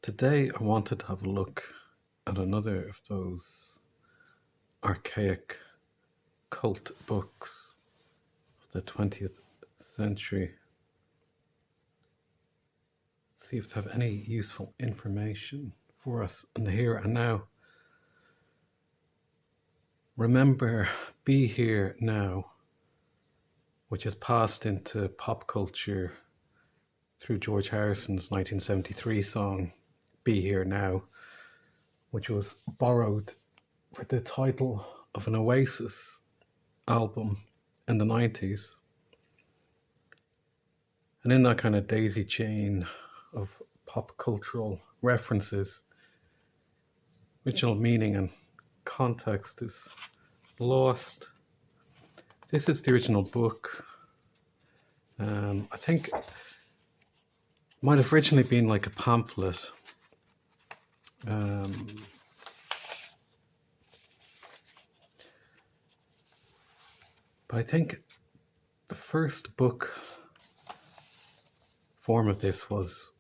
Today, I wanted to have a look at another of those archaic cult books of the 20th century. See if they have any useful information for us in the here and now. Remember, Be Here Now, which has passed into pop culture through George Harrison's 1973 song, Be Here Now, which was borrowed for the title of an Oasis album in the 90s. And in that kind of daisy chain of pop cultural references, original meaning and context is lost. This is the original book. I think it might have originally been like a pamphlet. But I think the first book form of this was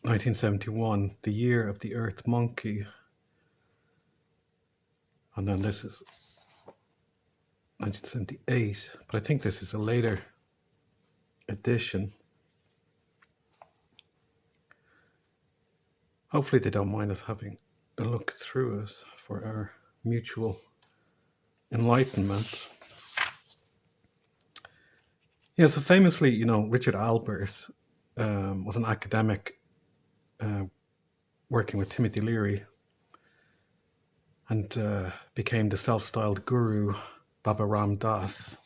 1971, The Year of the Earth Monkey. And then this is 1978, but I think this is a later edition. Hopefully they don't mind us having a look through it for our mutual enlightenment. Yeah, so famously, Richard Alpert was an academic working with Timothy Leary and became the self-styled guru Baba Ram Das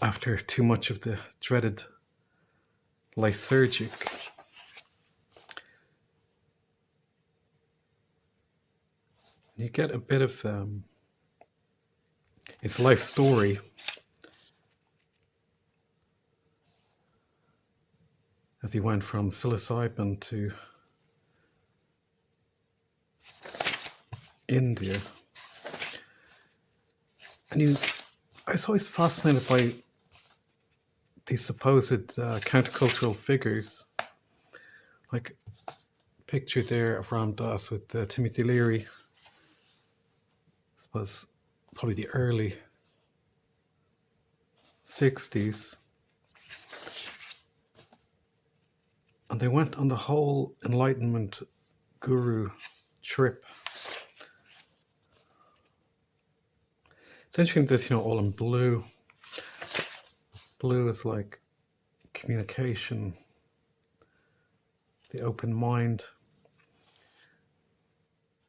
after too much of the dreaded lysergic. You get a bit of his life story as he went from psilocybin to India. And I was always fascinated by these supposed countercultural figures, like picture there of Ram Dass with Timothy Leary. I suppose probably the early 60s. And they went on the whole enlightenment guru trip. It's interesting that, all in blue. Blue is like communication, the open mind.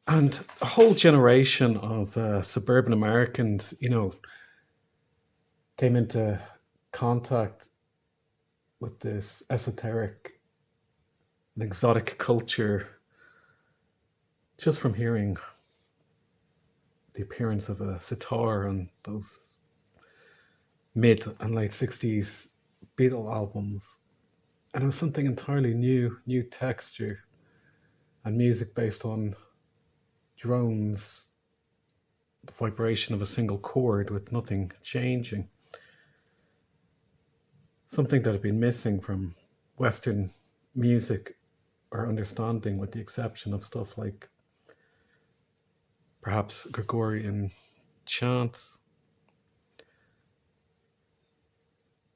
And a whole generation of suburban Americans, came into contact with this esoteric and exotic culture just from hearing the appearance of a sitar on those mid and late 60s Beatle albums. And it was something entirely new texture and music based on drones, the vibration of a single chord with nothing changing. Something that had been missing from Western music or understanding, with the exception of stuff like perhaps Gregorian chants.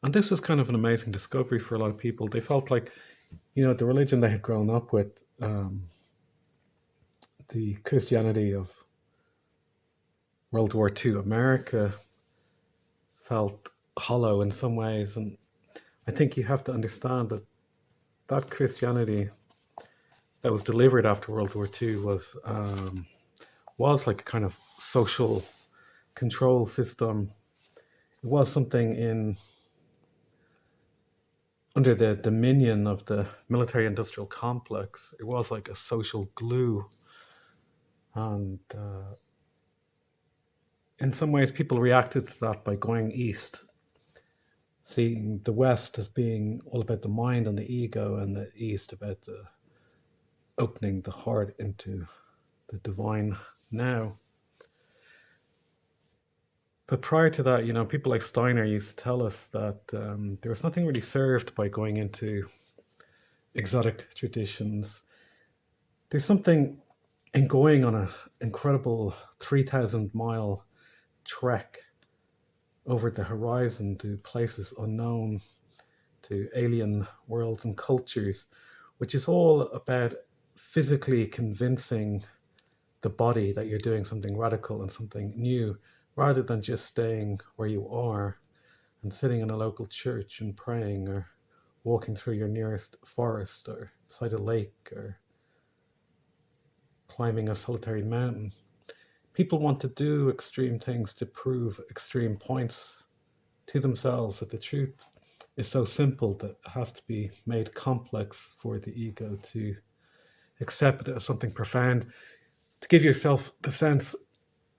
And this was kind of an amazing discovery for a lot of people. They felt like, the religion they had grown up with, the Christianity of World War II America, felt hollow in some ways. And I think you have to understand that Christianity that was delivered after World War II was like a kind of social control system. It was something under the dominion of the military-industrial complex. It was like a social glue. And in some ways, people reacted to that by going east, seeing the West as being all about the mind and the ego, and the East about opening the heart into the divine now. But prior to that, people like Steiner used to tell us that there was nothing really served by going into exotic traditions. There's something in going on an incredible 3,000-mile trek over the horizon to places unknown, to alien worlds and cultures, which is all about physically convincing the body that you're doing something radical and something new, rather than just staying where you are and sitting in a local church and praying, or walking through your nearest forest or beside a lake or climbing a solitary mountain. People want to do extreme things to prove extreme points to themselves, that the truth is so simple that it has to be made complex for the ego to accept it as something profound, to give yourself the sense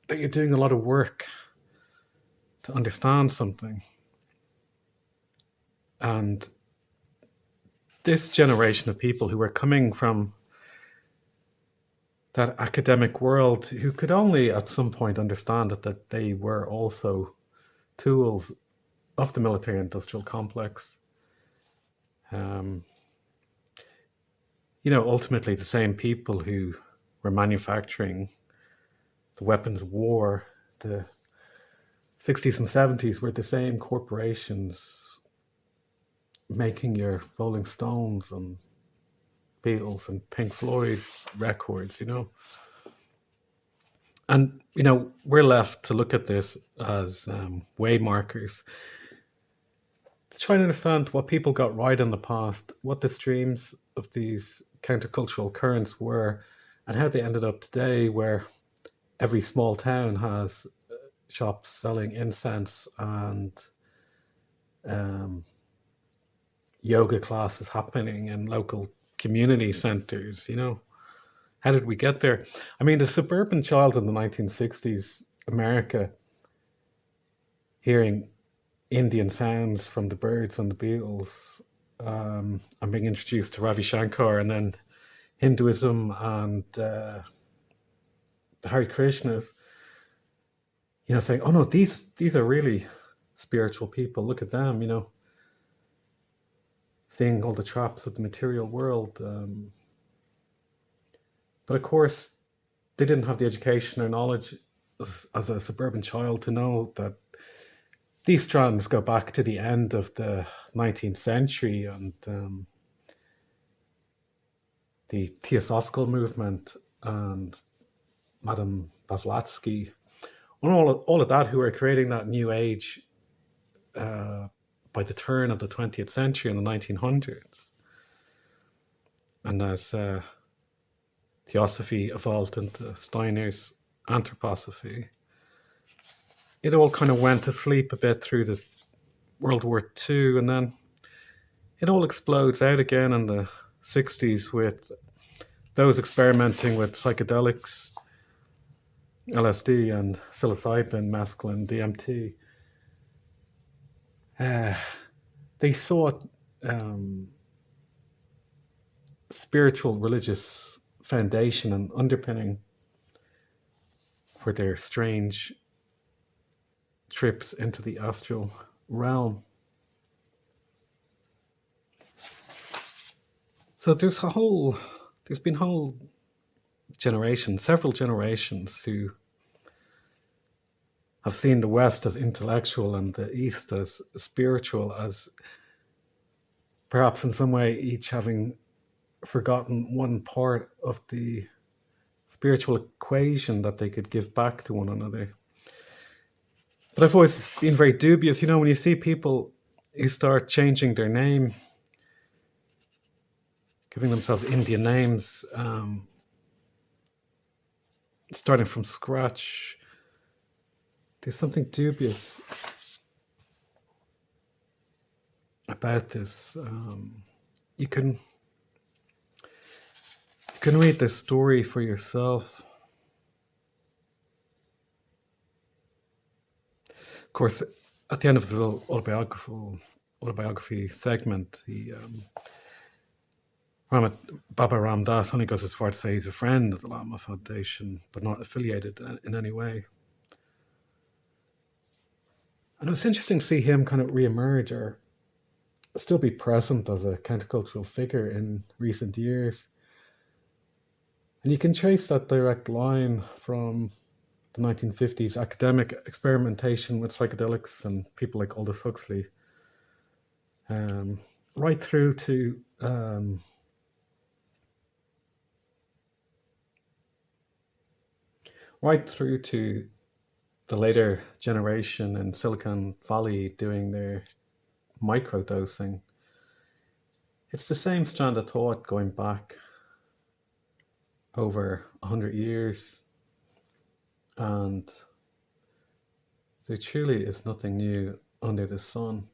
that you're doing a lot of work to understand something. And this generation of people who are coming from that academic world, who could only at some point understand that they were also tools of the military industrial complex. Ultimately the same people who were manufacturing the weapons of war, the 60s and 70s, were the same corporations making your Rolling Stones and Beatles and Pink Floyd records, And, we're left to look at this as way markers, to try and understand what people got right in the past, what the streams of these countercultural currents were, and how they ended up today, where every small town has shops selling incense and yoga classes happening in local community centers. How did we get there? I mean, the suburban child in the 1960s America, hearing Indian sounds from the Byrds and the Beatles, and being introduced to Ravi Shankar, and then Hinduism and the Hare Krishnas, saying, "Oh no, these are really spiritual people. Look at them," seeing all the traps of the material world. But of course, they didn't have the education or knowledge as a suburban child to know that these strands go back to the end of the 19th century, and the Theosophical movement and Madame Blavatsky, and all of that, who are creating that new age by the turn of the 20th century in the 1900s. And as Theosophy evolved into Steiner's anthroposophy, it all kind of went to sleep a bit through the World War II, and then it all explodes out again in the 60s with those experimenting with psychedelics, LSD and psilocybin, mescaline, DMT. They sought spiritual, religious foundation and underpinning for their strange trips into the astral realm. So there's been whole generations, several generations, who have seen the West as intellectual and the East as spiritual, as perhaps in some way each having forgotten one part of the spiritual equation that they could give back to one another. But I've always been very dubious, when you see people who start changing their name, giving themselves Indian names, starting from scratch, there's something dubious about this. You can read this story for yourself. Of course, at the end of the little autobiography segment, Baba Ram Dass only goes as far to say he's a friend of the Lama Foundation, but not affiliated in any way. And it was interesting to see him kind of re-emerge or still be present as a countercultural figure in recent years. And you can trace that direct line from the 1950s academic experimentation with psychedelics and people like Aldous Huxley, um, right through to right through to the later generation in Silicon Valley doing their microdosing. It's the same strand of thought going back over 100 years, and there truly is nothing new under the sun.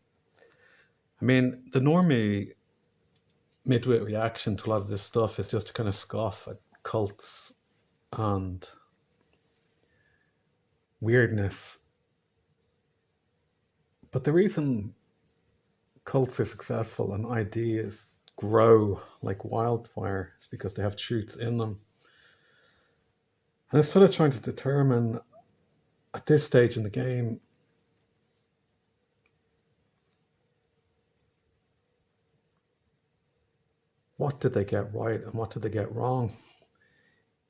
I mean, the normie midwit reaction to a lot of this stuff is just to kind of scoff at cults and weirdness. But the reason cults are successful and ideas grow like wildfire is because they have truths in them. And instead of trying to determine at this stage in the game what did they get right and what did they get wrong,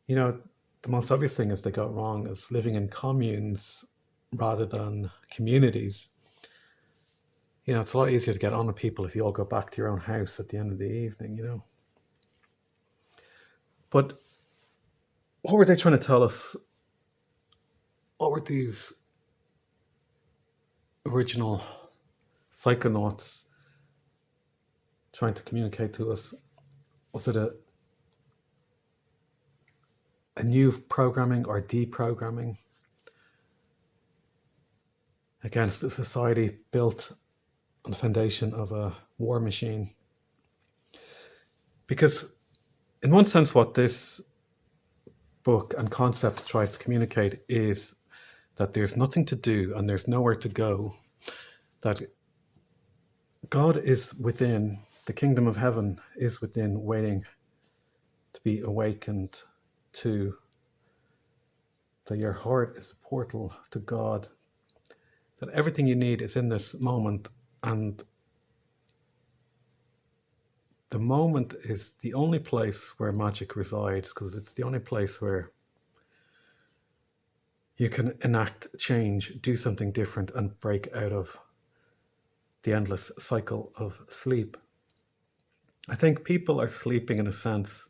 you know, the most obvious thing is they got wrong is living in communes rather than communities. You know, it's a lot easier to get on with people if you all go back to your own house at the end of the evening, you know. But what were they trying to tell us? What were these original psychonauts trying to communicate to us? Was it a new programming or deprogramming against a society built on the foundation of a war machine? Because in one sense, what this book and concept tries to communicate is that there's nothing to do and there's nowhere to go, that God is within, the kingdom of heaven is within, waiting to be awakened to, that your heart is a portal to God, that everything you need is in this moment, and the moment is the only place where magic resides, because it's the only place where you can enact change, do something different, and break out of the endless cycle of sleep. I think people are sleeping in a sense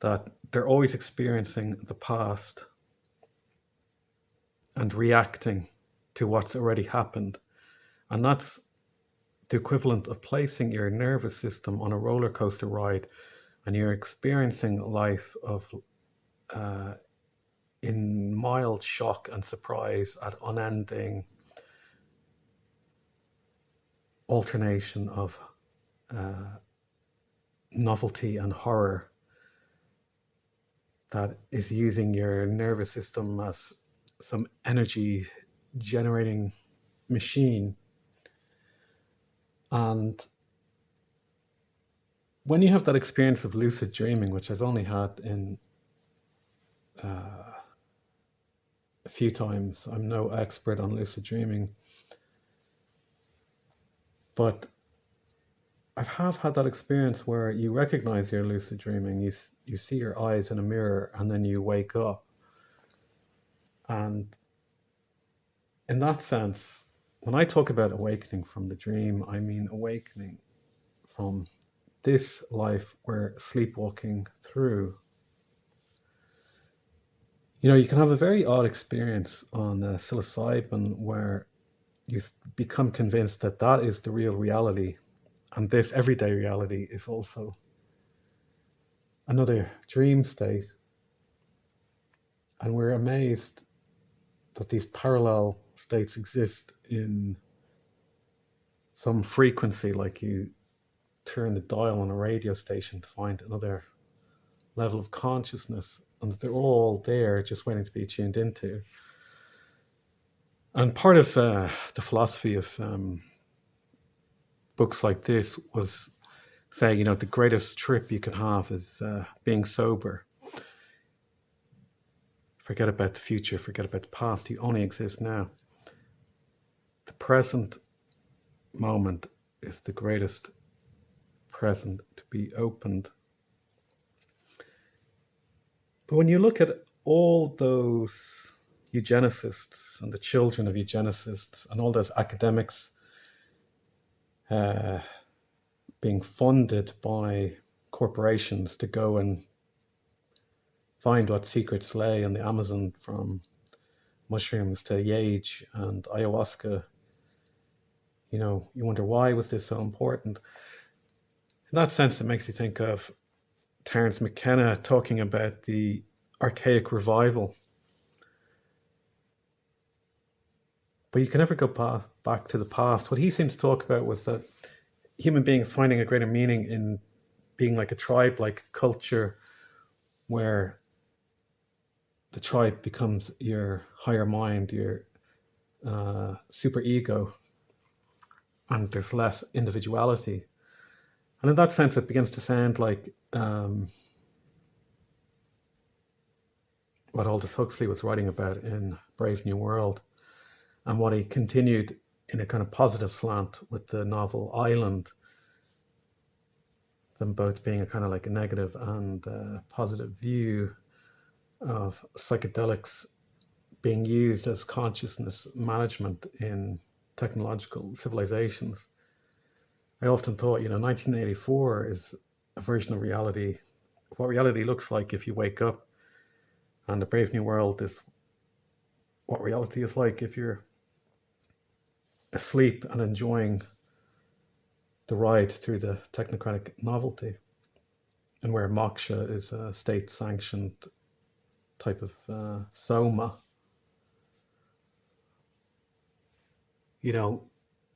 that they're always experiencing the past and reacting to what's already happened. And that's the equivalent of placing your nervous system on a roller coaster ride, and you're experiencing life of in mild shock and surprise at unending alternation of novelty and horror that is using your nervous system as some energy generating machine. And when you have that experience of lucid dreaming, which I've only had in a few times, I'm no expert on lucid dreaming, but I have had that experience where you recognize you're lucid dreaming, you see your eyes in a mirror, and then you wake up. And in that sense, when I talk about awakening from the dream, I mean awakening from this life we're sleepwalking through. You know, you can have a very odd experience on psilocybin where you become convinced that that is the real reality, and this everyday reality is also another dream state. And we're amazed that these parallel states exist in some frequency, like you turn the dial on a radio station to find another level of consciousness, and that they're all there just waiting to be tuned into. And part of the philosophy of books like this was say, you know, the greatest trip you can have is being sober. Forget about the future, forget about the past, you only exist now. present moment is the greatest present to be opened. But when you look at all those eugenicists and the children of eugenicists and all those academics being funded by corporations to go and find what secrets lay in the Amazon, from mushrooms to yage and ayahuasca, you wonder, why was this so important? In that sense, it makes you think of Terence McKenna talking about the archaic revival. But you can never go back to the past. What he seemed to talk about was that human beings finding a greater meaning in being like a tribe, like culture, where the tribe becomes your higher mind, your super ego, and there's less individuality. And in that sense, it begins to sound like what Aldous Huxley was writing about in Brave New World, and what he continued in a kind of positive slant with the novel Island, them both being a kind of like a negative and positive view of psychedelics being used as consciousness management in technological civilizations. I often thought, 1984 is a version of reality, what reality looks like if you wake up, and the Brave New World is what reality is like if you're asleep and enjoying the ride through the technocratic novelty, and where moksha is a state-sanctioned type of soma.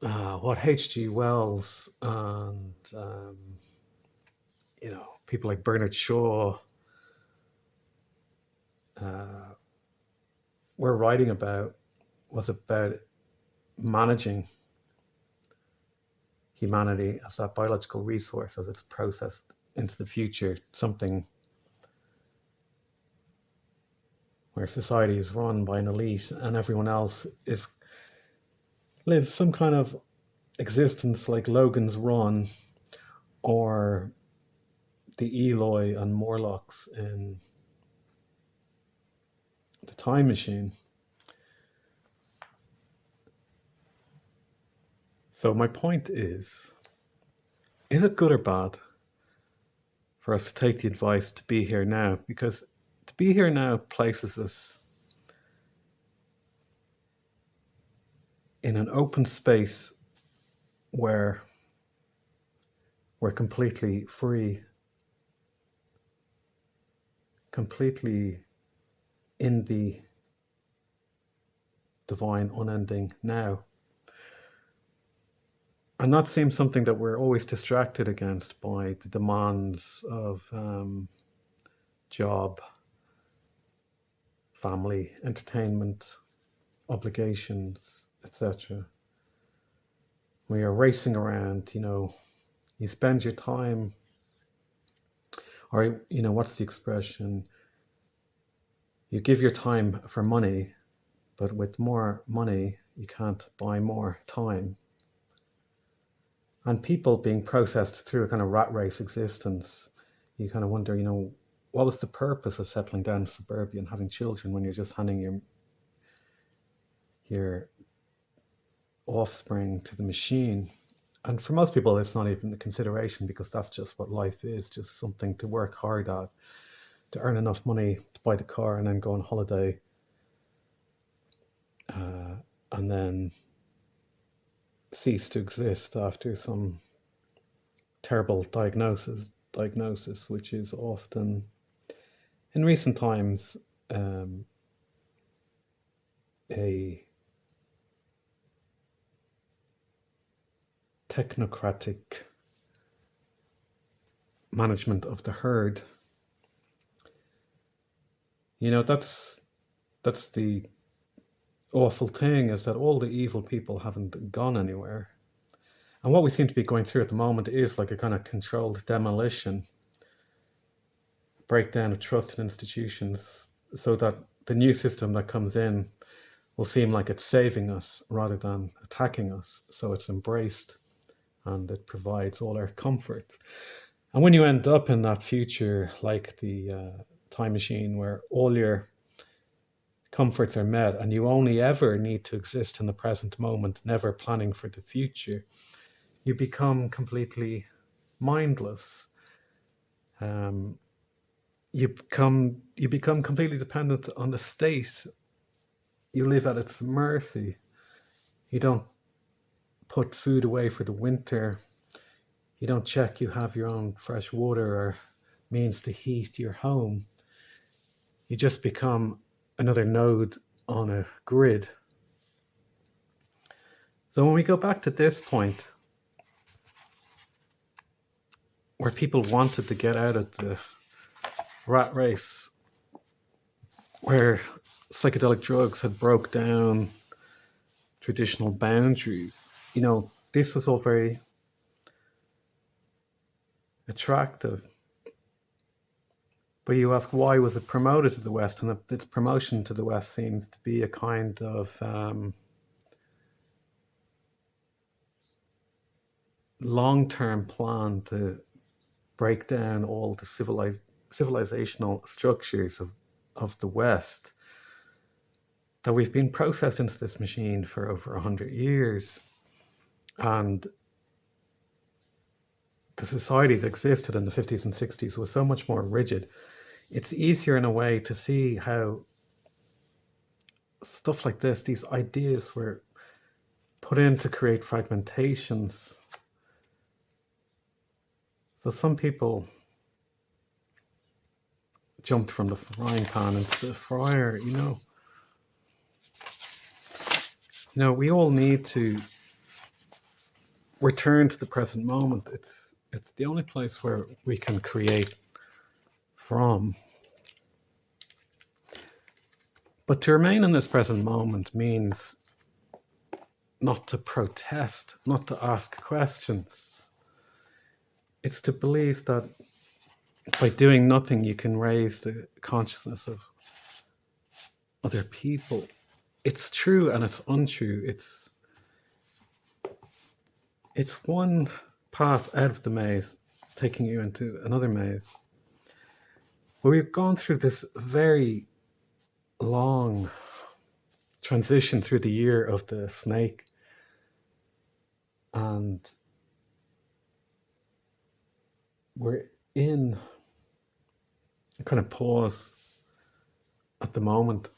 What H.G. Wells and people like Bernard Shaw were writing about was about managing humanity as that biological resource as it's processed into the future, something where society is run by an elite and everyone else lives some kind of existence like Logan's Run or the Eloi and Morlocks in The Time Machine. So my point is it good or bad for us to take the advice to be here now? Because to be here now places us in an open space where we're completely free, completely in the divine unending now. And that seems something that we're always distracted against by the demands of job, family, entertainment, obligations, etc. We are racing around, you spend your time, or, what's the expression? You give your time for money, but with more money, you can't buy more time. And people being processed through a kind of rat race existence, you kind of wonder, what was the purpose of settling down in suburbia and having children when you're just handing your offspring to the machine? And for most people, it's not even a consideration, because that's just what life is, just something to work hard at, to earn enough money to buy the car and then go on holiday, and then cease to exist after some terrible diagnosis, which is often, in recent times, a technocratic management of the herd. That's the awful thing, is that all the evil people haven't gone anywhere. And what we seem to be going through at the moment is like a kind of controlled demolition, breakdown of trust in institutions, so that the new system that comes in will seem like it's saving us rather than attacking us. So it's embraced and it provides all our comforts. And when you end up in that future, like the time machine, where all your comforts are met and you only ever need to exist in the present moment, never planning for the future, you become completely mindless. Um, you become completely dependent on the state. You live at its mercy. You don't put food away for the winter. You don't check you have your own fresh water or means to heat your home. You just become another node on a grid. So when we go back to this point, where people wanted to get out of the rat race, where psychedelic drugs had broke down traditional boundaries, this was all very attractive. But you ask, why was it promoted to the West? And its promotion to the West seems to be a kind of long-term plan to break down all the civilizational structures of the West that we've been processed into this machine for over 100 years. And the society that existed in the 50s and 60s was so much more rigid. It's easier in a way to see how stuff like this, these ideas, were put in to create fragmentations. So some people jumped from the frying pan into the fryer, we all need to return to the present moment. It's the only place where we can create from. But to remain in this present moment means not to protest, not to ask questions. It's to believe that by doing nothing, you can raise the consciousness of other people. It's true and it's untrue. It's one path out of the maze, taking you into another maze. But we've gone through this very long transition through the year of the snake, and we're in a kind of pause at the moment.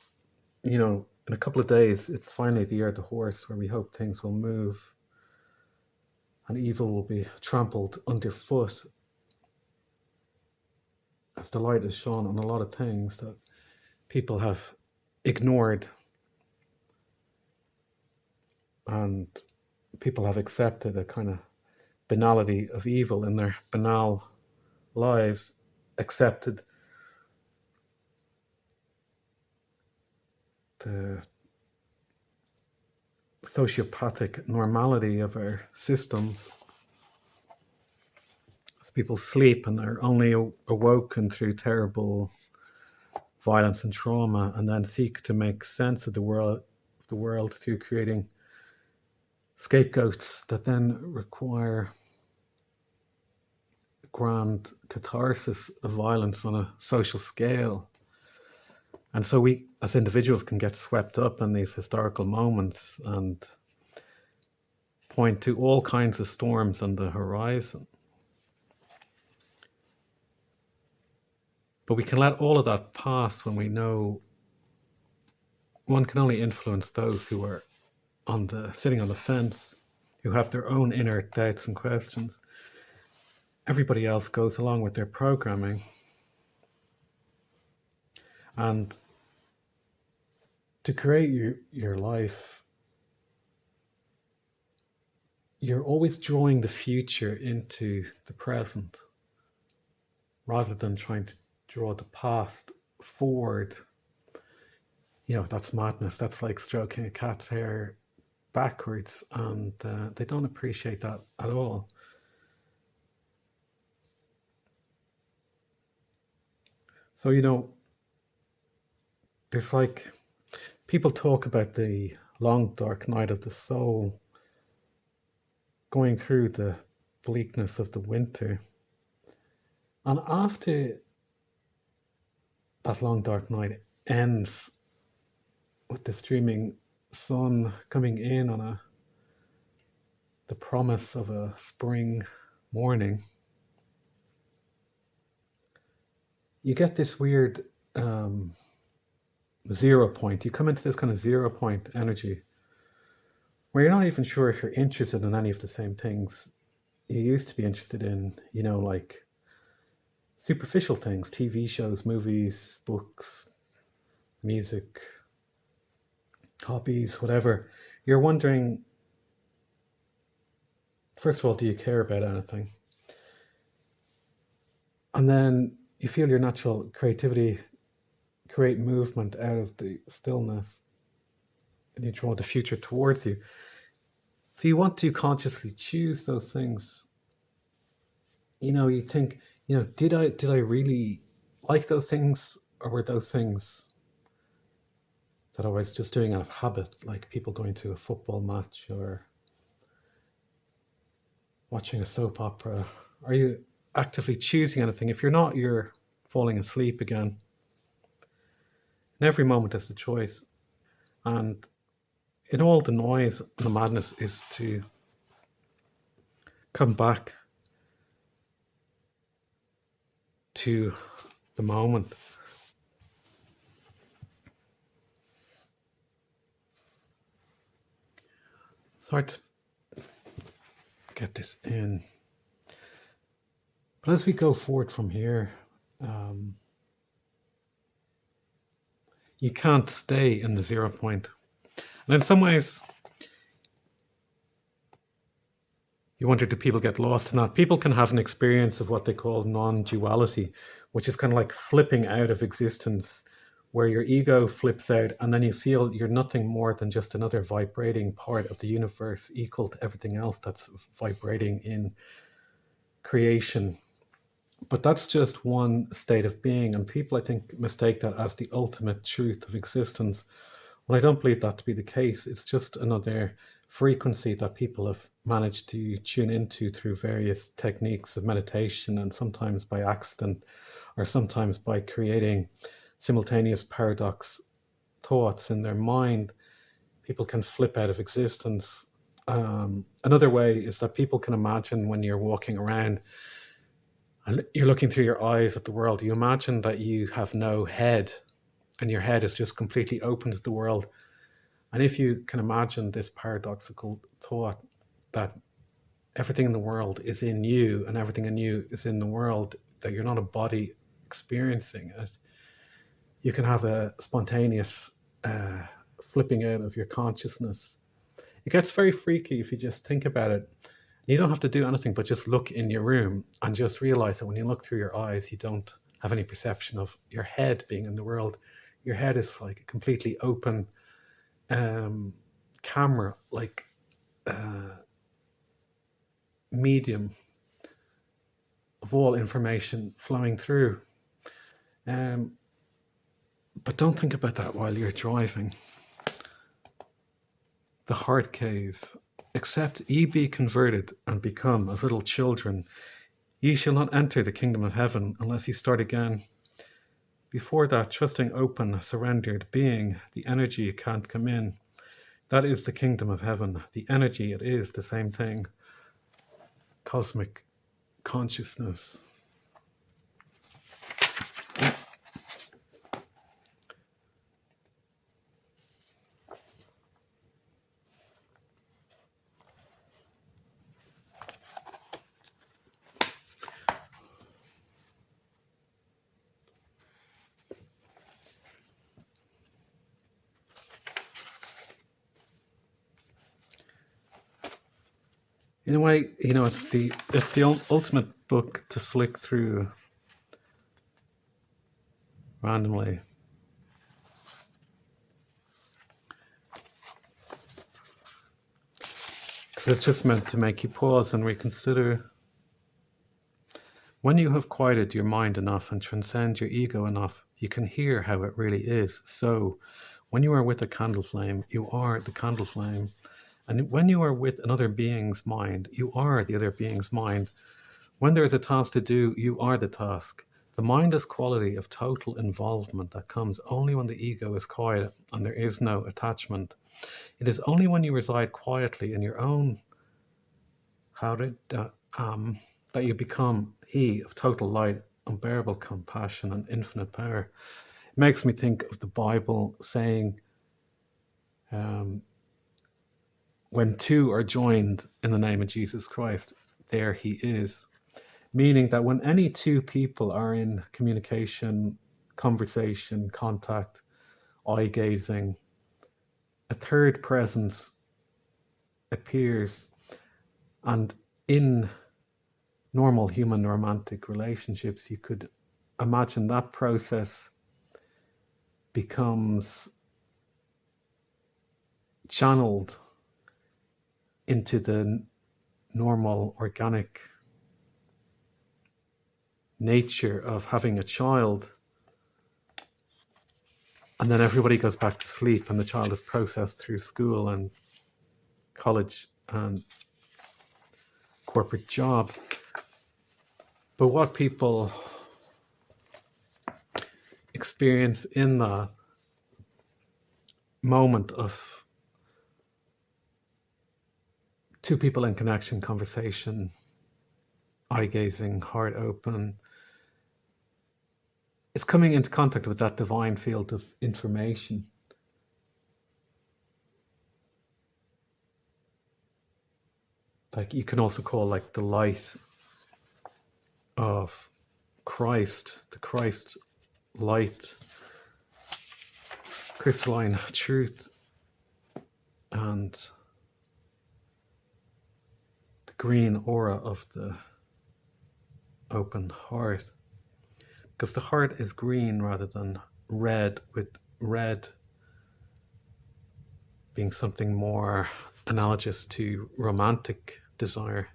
In a couple of days, it's finally the year of the horse, where we hope things will move and evil will be trampled underfoot, as the light is shone on a lot of things that people have ignored and people have accepted a kind of banality of evil in their banal lives, accepted the sociopathic normality of our systems. As people sleep and are only awoken through terrible violence and trauma, and then seek to make sense of the world through creating scapegoats that then require grand catharsis of violence on a social scale. And so we, as individuals, can get swept up in these historical moments and point to all kinds of storms on the horizon. But we can let all of that pass when we know one can only influence those who are sitting on the fence, who have their own inner doubts and questions. Everybody else goes along with their programming. And to create your life, you're always drawing the future into the present rather than trying to draw the past forward. That's madness. That's like stroking a cat's hair backwards, and they don't appreciate that at all. So, there's like People talk about the long dark night of the soul, going through the bleakness of the winter. And after that long dark night ends with the streaming sun coming in on the promise of a spring morning, you get this weird um, 0 point. You come into this kind of 0 point energy where you're not even sure if you're interested in any of the same things you used to be interested in, like superficial things, TV shows, movies, books, music, hobbies, whatever. You're wondering, first of all, do you care about anything? And then you feel your natural creativity create movement out of the stillness, and you draw the future towards you. So you want to consciously choose those things. You think, did I really like those things, or were those things that I was just doing out of habit, like people going to a football match or watching a soap opera? Are you actively choosing anything? If you're not, you're falling asleep again. And every moment is a choice. And in all the noise and the madness is to come back to the moment. It's hard to get this in. But as we go forward from here, you can't stay in the 0 point. And in some ways, you wonder, do people get lost in that? People can have an experience of what they call non-duality, which is kind of like flipping out of existence, where your ego flips out and then you feel you're nothing more than just another vibrating part of the universe, equal to everything else that's vibrating in creation. But that's just one state of being, and people, I think, mistake that as the ultimate truth of existence. When I don't believe that to be the case, it's just another frequency that people have managed to tune into through various techniques of meditation, and sometimes by accident, or sometimes by creating simultaneous paradox thoughts in their mind. People can flip out of existence. Another way is that people can imagine when you're walking around and you're looking through your eyes at the world, you imagine that you have no head and your head is just completely open to the world. And if you can imagine this paradoxical thought that everything in the world is in you and everything in you is in the world, that you're not a body experiencing it, you can have a spontaneous flipping out of your consciousness. It gets very freaky if you just think about it. You don't have to do anything but just look in your room and just realize that when you look through your eyes, you don't have any perception of your head being in the world. Your head is like a completely open camera, like medium of all information flowing through. But don't think about that while you're driving. The heart cave. Except ye be converted and become as little children, ye shall not enter the kingdom of heaven unless ye start again. Before that, trusting, open, surrendered being, the energy can't come in. That is the kingdom of heaven. The energy, it is the same thing. Cosmic consciousness. In a way, it's the ultimate book to flick through randomly. Because it's just meant to make you pause and reconsider. When you have quieted your mind enough and transcend your ego enough, you can hear how it really is. So, When you are with a candle flame, you are the candle flame. And when you are with another being's mind, you are the other being's mind. When there is a task to do, you are the task. The mindless quality of total involvement that comes only when the ego is quiet and there is no attachment. It is only when you reside quietly in your own that you become he of total light, unbearable compassion, and infinite power. It makes me think of the Bible saying, when two are joined in the name of Jesus Christ, there he is. Meaning that when any two people are in communication, conversation, contact, eye gazing, a third presence appears. And in normal human romantic relationships, you could imagine that process becomes channeled into the normal organic nature of having a child, and then everybody goes back to sleep and the child is processed through school and college and corporate job. But what people experience in that moment of two people in connection, conversation, eye gazing, heart open, is coming into contact with that divine field of information. Like you can also call like the light of Christ, the Christ light, crystalline truth, and the green aura of the open heart. Because the heart is green rather than red, with red being something more analogous to romantic desire.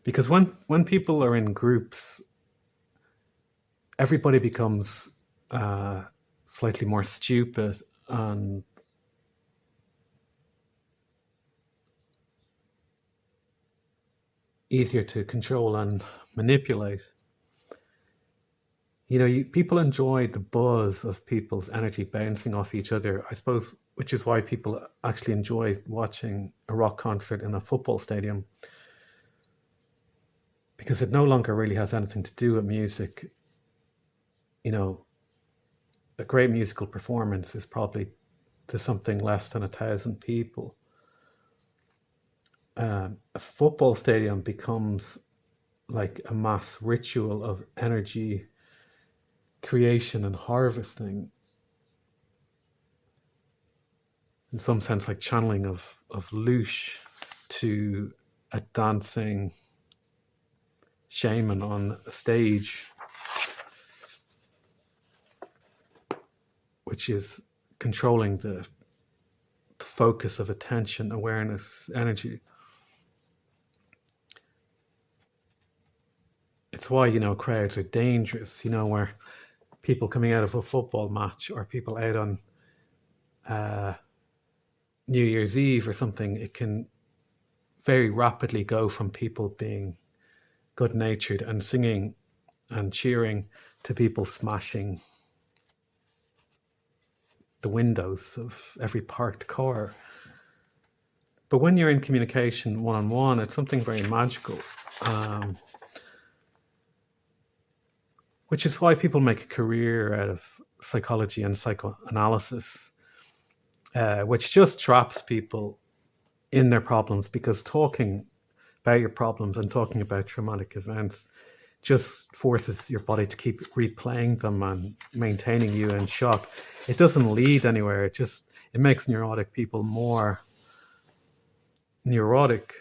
Because when people are in groups, everybody becomes slightly more stupid and easier to control and manipulate. You know, people enjoy the buzz of people's energy bouncing off each other, I suppose, which is why people actually enjoy watching a rock concert in a football stadium, because it no longer really has anything to do with music. You know, a great musical performance is probably to something less than 1,000 people. A football stadium becomes like a mass ritual of energy creation and harvesting, in some sense like channeling of Lush to a dancing shaman on a stage, which is controlling the focus of attention, awareness, energy. It's why, you know, crowds are dangerous, you know, where people coming out of a football match or people out on New Year's Eve or something, it can very rapidly go from people being good-natured and singing and cheering to people smashing the windows of every parked car. But when you're in communication one-on-one, it's something very magical, which is why people make a career out of psychology and psychoanalysis, which just traps people in their problems, because talking about your problems and talking about traumatic events just forces your body to keep replaying them and maintaining you in shock. It doesn't lead anywhere. It makes neurotic people more neurotic.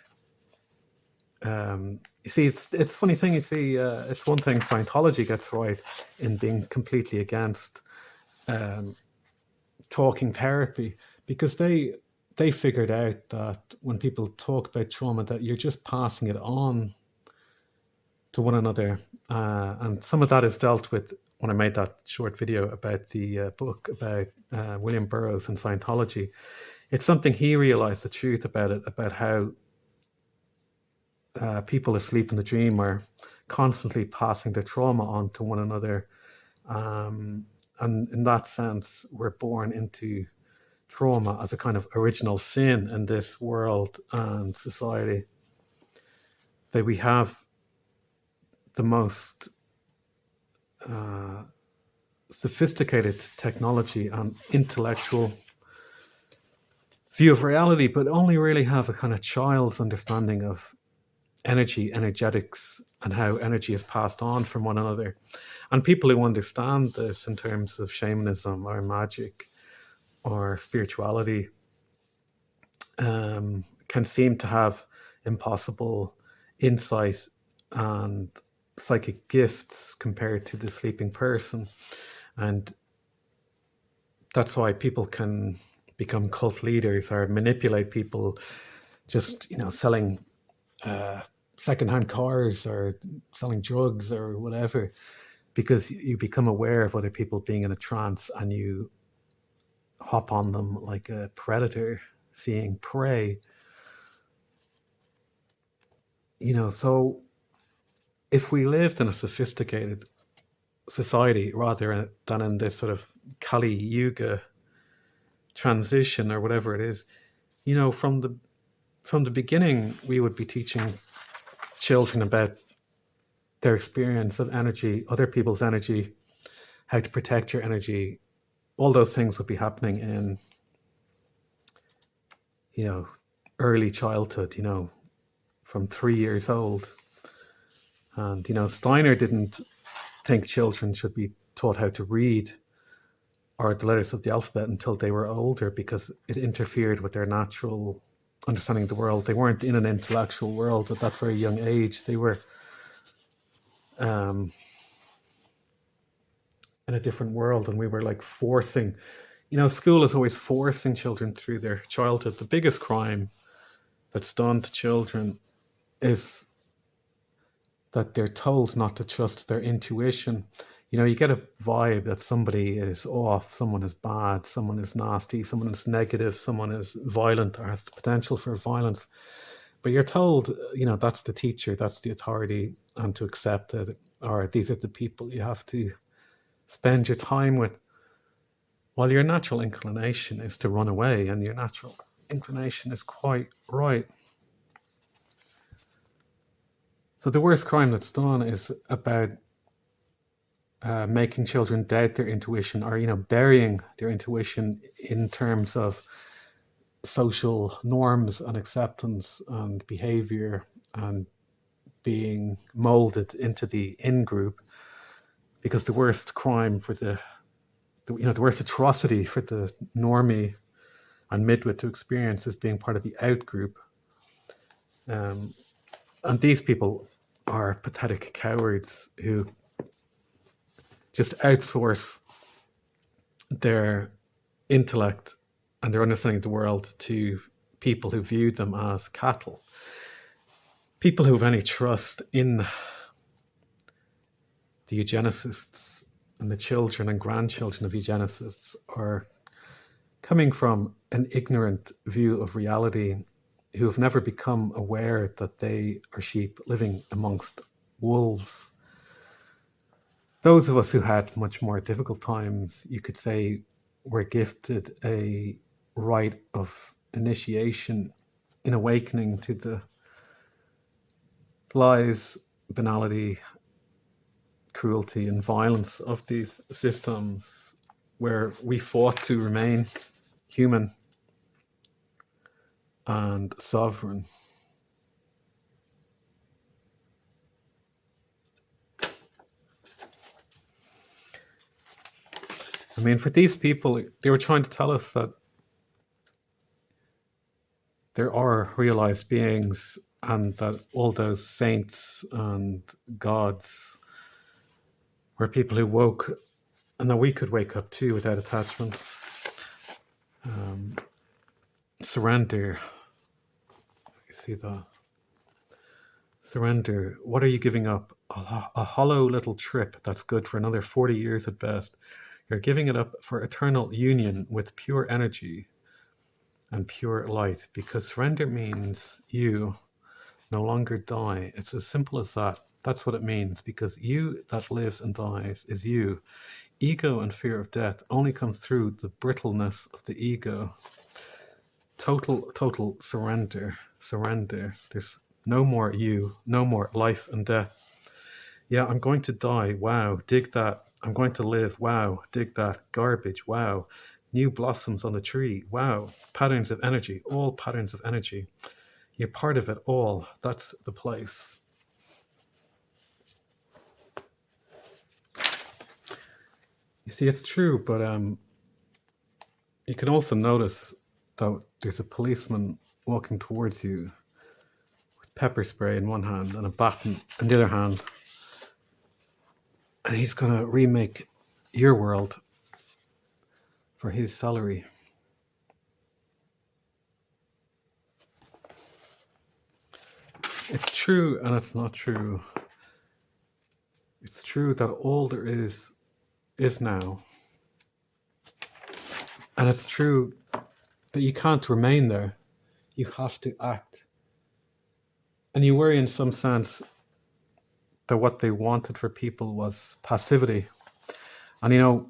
You see, it's a funny thing. You see, it's one thing Scientology gets right in being completely against talking therapy, because they figured out that when people talk about trauma, that you're just passing it on to one another. And some of that is dealt with when I made that short video about the book about William Burroughs and Scientology. It's something he realized the truth about it, about how people asleep in the dream are constantly passing their trauma on to one another. And in that sense, we're born into trauma as a kind of original sin in this world and society. That we have the most sophisticated technology and intellectual view of reality, but only really have a kind of child's understanding of energy, energetics, and how energy is passed on from one another. And people who understand this in terms of shamanism or magic or spirituality can seem to have impossible insight and psychic gifts compared to the sleeping person. And that's why people can become cult leaders or manipulate people, just selling secondhand cars or selling drugs or whatever, because you become aware of other people being in a trance and you hop on them like a predator seeing prey. So if we lived in a sophisticated society rather than in this sort of Kali Yuga transition or whatever it is, from the beginning, we would be teaching children about their experience of energy, other people's energy, how to protect your energy. All those things would be happening in, early childhood, from 3 years old. And, Steiner didn't think children should be taught how to read or the letters of the alphabet until they were older because it interfered with their natural understanding of the world. They weren't in an intellectual world at that very young age. They were in a different world, and we were like forcing, school is always forcing children through their childhood. The biggest crime that's done to children is that they're told not to trust their intuition. You get a vibe that somebody is off, someone is bad, someone is nasty, someone is negative, someone is violent or has the potential for violence. But you're told, that's the teacher, that's the authority, and to accept it, or these are the people you have to spend your time with. While your natural inclination is to run away, and your natural inclination is quite right. So the worst crime that's done is about making children doubt their intuition, or burying their intuition in terms of social norms and acceptance and behavior and being molded into the in-group. Because the worst crime for the worst atrocity for the normie and midwit to experience is being part of the out-group. And these people are pathetic cowards who just outsource their intellect and their understanding of the world to people who view them as cattle. People who have any trust in the eugenicists and the children and grandchildren of eugenicists are coming from an ignorant view of reality, who have never become aware that they are sheep living amongst wolves. Those of us who had much more difficult times, you could say, were gifted a rite of initiation in awakening to the lies, banality, cruelty, and violence of these systems, where we fought to remain human and sovereign. I mean, for these people, they were trying to tell us that there are realized beings and that all those saints and gods were people who woke, and that we could wake up too without attachment. Surrender. You see that? Surrender. What are you giving up? a hollow little trip that's good for another 40 years at best. You're giving it up for eternal union with pure energy and pure light, because surrender means you no longer die. It's as simple as that. That's what it means, because you that lives and dies is you. Ego and fear of death only comes through the brittleness of the ego. Total surrender. Surrender. There's no more you, no more life and death. Yeah, I'm going to die. Wow, dig that. I'm going to live. Wow, dig that. Garbage. Wow. New blossoms on the tree. Wow. Patterns of energy. All patterns of energy. You're part of it all. That's the place. You see, it's true, but you can also notice that there's a policeman walking towards you with pepper spray in one hand and a bat in the other hand, and he's going to remake your world for his salary. It's true and it's not true. It's true that all there is now. And it's true that you can't remain there. You have to act. And you worry in some sense that what they wanted for people was passivity. And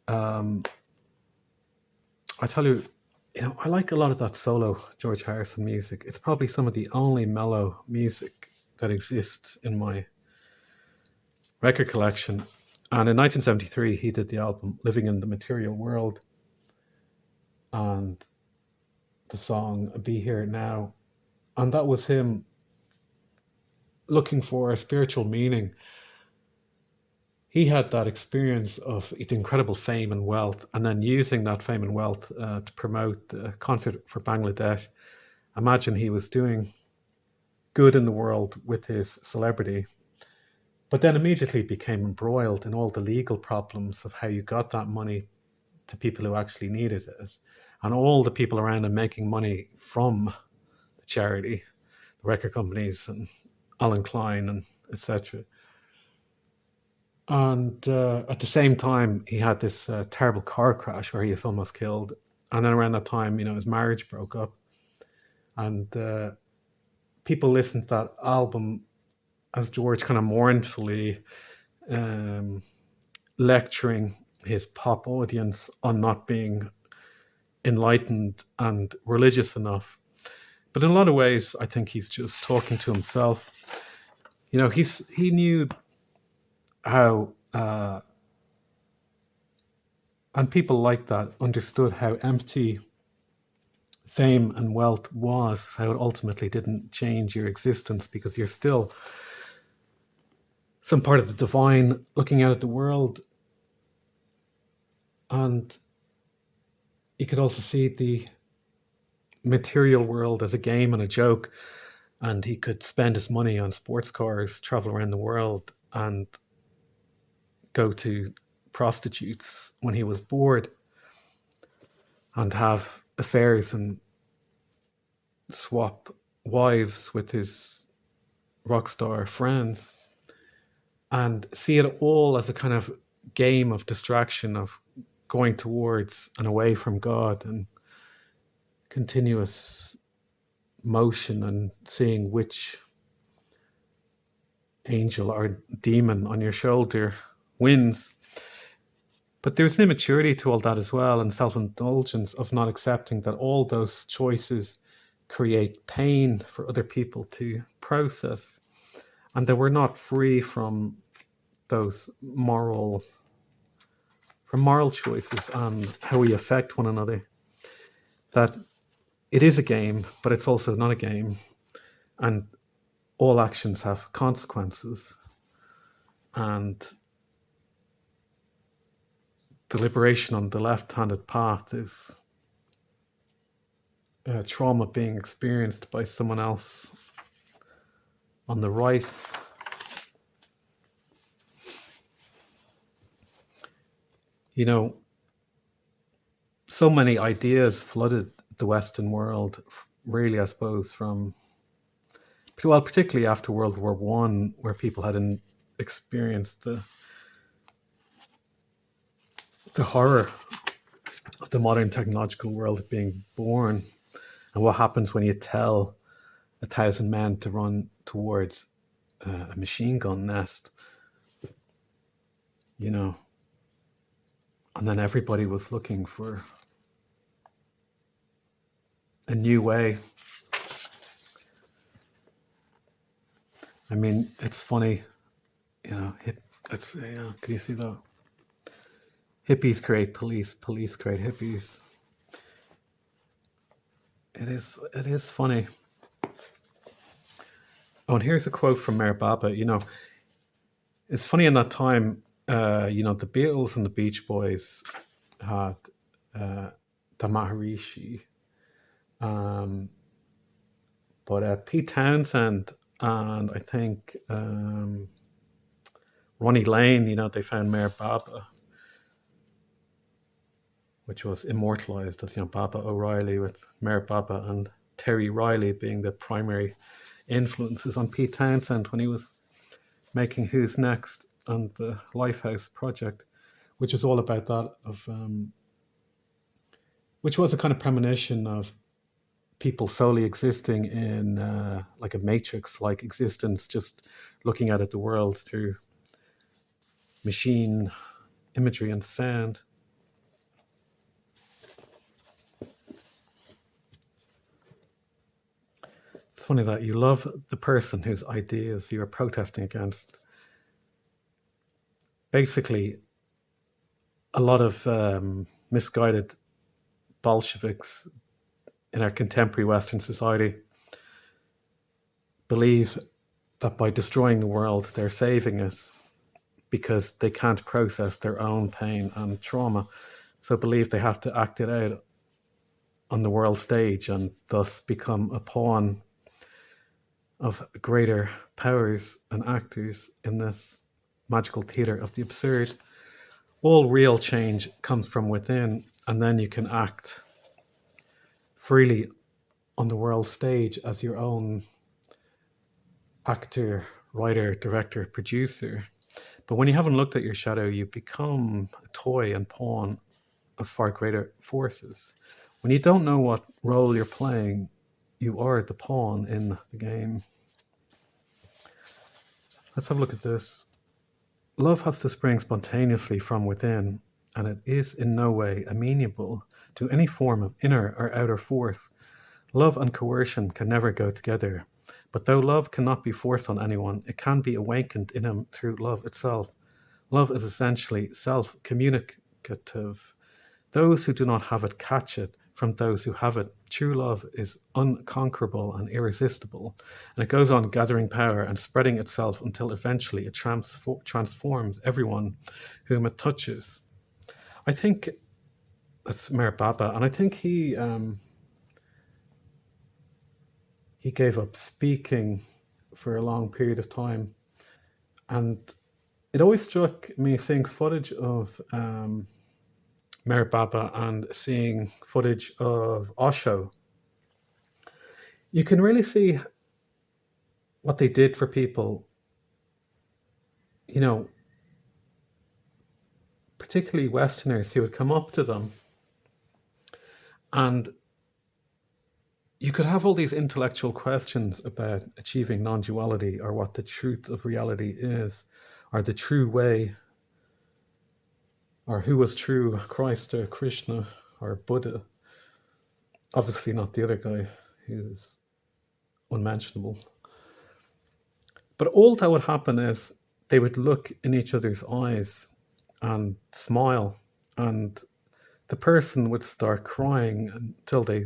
I tell you, I like a lot of that solo George Harrison music. It's probably some of the only mellow music that exists in my record collection. And in 1973, he did the album Living in the Material World and the song Be Here Now. And that was him looking for a spiritual meaning. He had that experience of incredible fame and wealth, and then using that fame and wealth to promote the concert for Bangladesh. Imagine he was doing good in the world with his celebrity, but then immediately became embroiled in all the legal problems of how you got that money to people who actually needed it, and all the people around him making money from the charity, the record companies and Alan Klein and etc. And at the same time, he had this terrible car crash where he was almost killed. And then around that time, his marriage broke up. And people listened to that album as George kind of mournfully lecturing his pop audience on not being enlightened and religious enough. But in a lot of ways, I think he's just talking to himself. He knew how, and people like that understood how empty fame and wealth was, how it ultimately didn't change your existence because you're still some part of the divine looking out at the world. And you could also see the material world as a game and a joke. And he could spend his money on sports cars, travel around the world, and go to prostitutes when he was bored, and have affairs and swap wives with his rock star friends, and see it all as a kind of game of distraction, of going towards and away from God, and continuous motion, and seeing which angel or demon on your shoulder wins. But there's an immaturity to all that as well, and self-indulgence of not accepting that all those choices create pain for other people to process, and that we're not free from those moral choices and how we affect one another. That it is a game, but it's also not a game, and all actions have consequences. And the liberation on the left-handed path is trauma being experienced by someone else on the right. So many ideas flooded the Western world, really, I suppose, particularly after World War I, where people had experienced the horror of the modern technological world being born, and what happens when you tell 1,000 men to run towards a machine gun nest, you know, and then everybody was looking for a new way. I mean, it's funny, you know. Can you see that? Hippies create police, police create hippies. It is funny. Oh, and here's a quote from Mayor Baba. You know, it's funny in that time. You know, the Beatles and the Beach Boys had the Maharishi, but Pete Townsend and I think Ronnie Lane. You know, they found Mayor Baba, which was immortalized as, you know, Baba O'Reilly, with Mayor Baba and Terry Riley being the primary influences on Pete Townsend when he was making Who's Next and the Lifehouse project, which is all about that, which was a kind of premonition of people solely existing in like a matrix-like existence, just looking at the world through machine imagery and sound. It's funny that you love the person whose ideas you are protesting against. Basically, a lot of misguided Bolsheviks in our contemporary Western society believe that by destroying the world, they're saving it because they can't process their own pain and trauma. So believe they have to act it out on the world stage and thus become a pawn of greater powers and actors in this magical theater of the absurd. All real change comes from within, and then you can act freely on the world stage as your own actor, writer, director, producer. But when you haven't looked at your shadow, you become a toy and pawn of far greater forces. When you don't know what role you're playing, you are the pawn in the game. Let's have a look at this. Love has to spring spontaneously from within, and it is in no way amenable to any form of inner or outer force. Love and coercion can never go together, but though love cannot be forced on anyone, it can be awakened in him through love itself. Love is essentially self-communicative. Those who do not have it catch it from those who have it. True love is unconquerable and irresistible, and it goes on gathering power and spreading itself until eventually it transforms everyone whom it touches. I think that's Mayor Baba, and I think he gave up speaking for a long period of time, and it always struck me seeing footage of Mayor Baba and seeing footage of Osho. You can really see what they did for people, you know, particularly Westerners who would come up to them, and you could have all these intellectual questions about achieving non-duality, or what the truth of reality is, or the true way, or who was true, Christ or Krishna or Buddha. Obviously not the other guy who's unmentionable. But all that would happen is they would look in each other's eyes and smile, and the person would start crying until they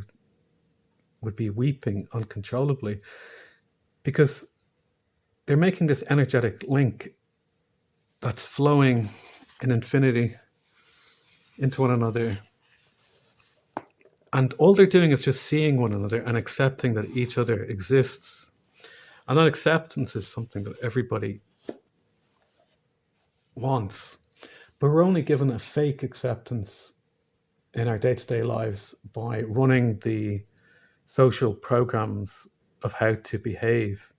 would be weeping uncontrollably, because they're making this energetic link that's flowing in infinity into one another. And all they're doing is just seeing one another and accepting that each other exists. And that acceptance is something that everybody wants. But we're only given a fake acceptance in our day-to-day lives by running the social programs of how to behave.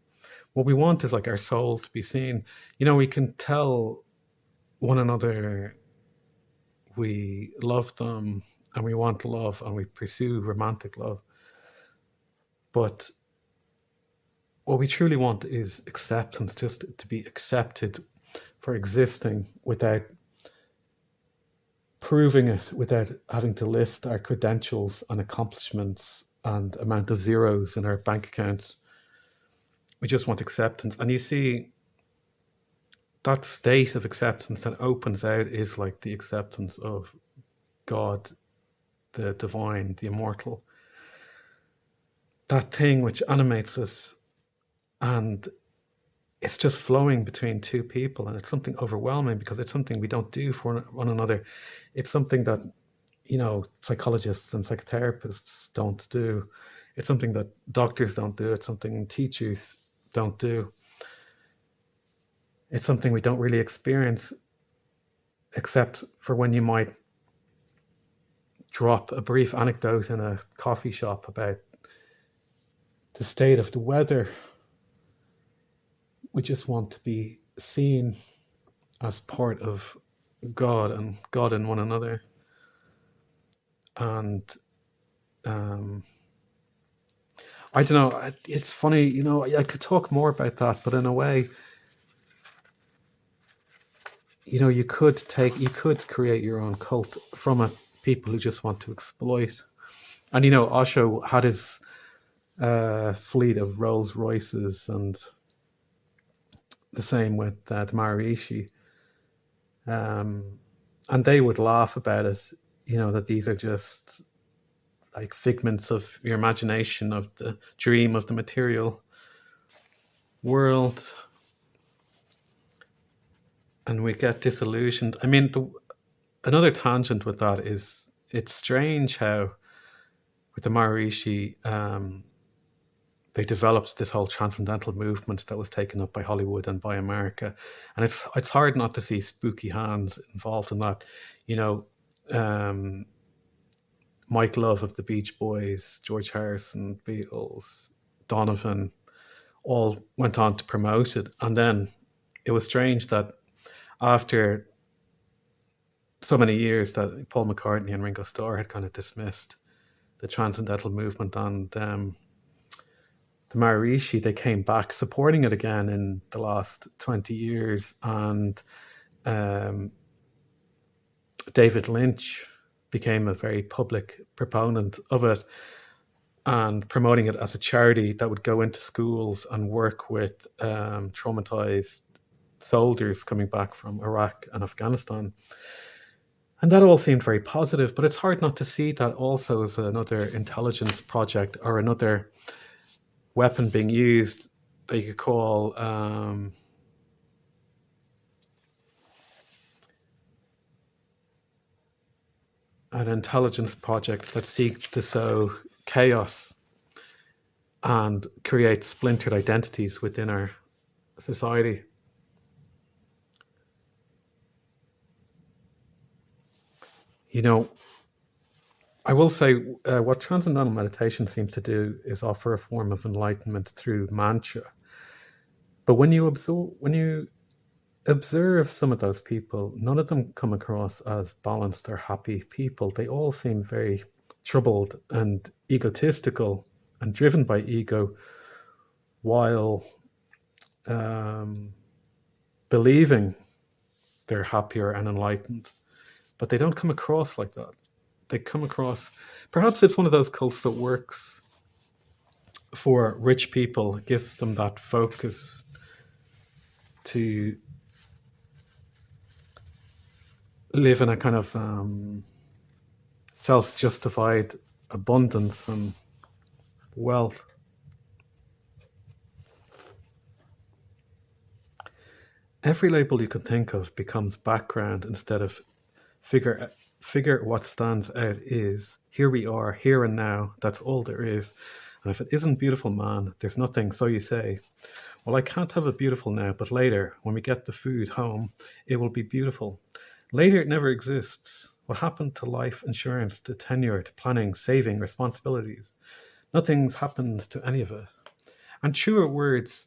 What we want is like our soul to be seen. We can tell one another we love them and we want love and we pursue romantic love. But what we truly want is acceptance, just to be accepted for existing without proving it, without having to list our credentials and accomplishments and amount of zeros in our bank accounts. We just want acceptance. And you see, that state of acceptance that opens out is like the acceptance of God, the divine, the immortal. That thing which animates us, and it's just flowing between two people, and it's something overwhelming because it's something we don't do for one another. It's something that psychologists and psychotherapists don't do. It's something that doctors don't do. It's something teachers don't do. It's something we don't really experience, except for when you might drop a brief anecdote in a coffee shop about the state of the weather. We just want to be seen as part of God and God in one another. And I don't know, it's funny, I could talk more about that, but in a way, you could create your own cult from it, people who just want to exploit. And Osho had his fleet of Rolls Royces, and the same with the Maharishi. And they would laugh about it, that these are just like figments of your imagination, of the dream of the material world. And we get disillusioned. I mean, another tangent with that is, it's strange how with the Maharishi, they developed this whole transcendental movement that was taken up by Hollywood and by America, and it's hard not to see spooky hands involved in that. Mike Love of the Beach Boys, George Harrison, Beatles, Donovan, all went on to promote it, and then it was strange that after so many years that Paul McCartney and Ringo Starr had kind of dismissed the transcendental movement, and the Maharishi, they came back supporting it again in the last 20 years. And David Lynch became a very public proponent of it and promoting it as a charity that would go into schools and work with traumatized soldiers coming back from Iraq and Afghanistan. And that all seemed very positive, but it's hard not to see that also as another intelligence project or another weapon being used that you could call an intelligence project that seeks to sow chaos and create splintered identities within our society. I will say what transcendental meditation seems to do is offer a form of enlightenment through mantra. But when you observe some of those people, none of them come across as balanced or happy people. They all seem very troubled and egotistical and driven by ego, while believing they're happier and enlightened. But they don't come across like that. They come across, perhaps it's one of those cults that works for rich people, gives them that focus to live in a kind of self-justified abundance and wealth. Every label you can think of becomes background instead of figure. What stands out is, here we are, here and now, that's all there is. And if it isn't beautiful, man, there's nothing, so you say. Well, I can't have it beautiful now, but later, when we get the food home, it will be beautiful. Later, it never exists. What happened to life insurance, to tenure, to planning, saving, responsibilities? Nothing's happened to any of it. And truer words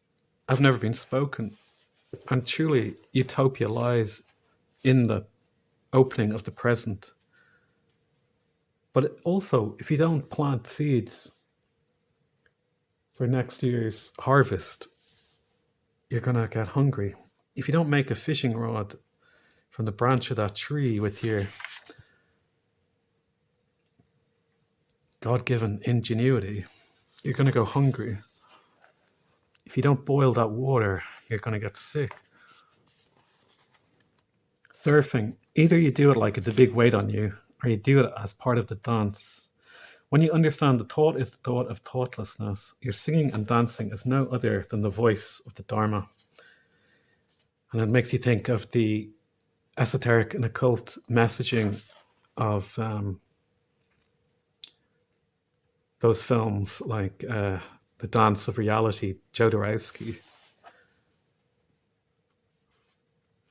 have never been spoken. And truly, utopia lies in the opening of the present. But also, if you don't plant seeds for next year's harvest, you're going to get hungry. If you don't make a fishing rod from the branch of that tree with your God-given ingenuity, you're going to go hungry. If you don't boil that water, you're going to get sick. Surfing, either you do it like it's a big weight on you, or you do it as part of the dance. When you understand the thought is the thought of thoughtlessness, your singing and dancing is no other than the voice of the Dharma. And it makes you think of the esoteric and occult messaging of those films like The Dance of Reality, Jodorowsky.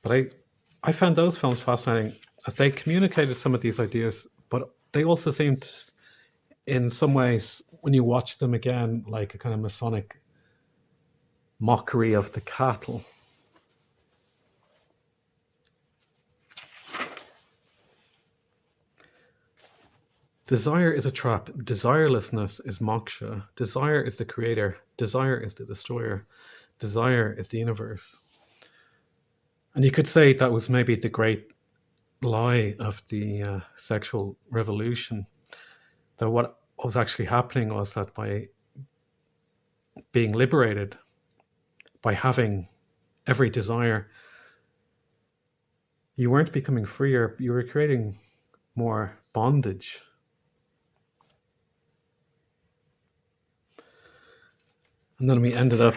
But I found those films fascinating as they communicated some of these ideas, but they also seemed, in some ways, when you watch them again, like a kind of Masonic mockery of the cattle. Desire is a trap. Desirelessness is moksha. Desire is the creator. Desire is the destroyer. Desire is the universe. And you could say that was maybe the great lie of the sexual revolution. That what was actually happening was that by being liberated, by having every desire, you weren't becoming freer, you were creating more bondage. And then we ended up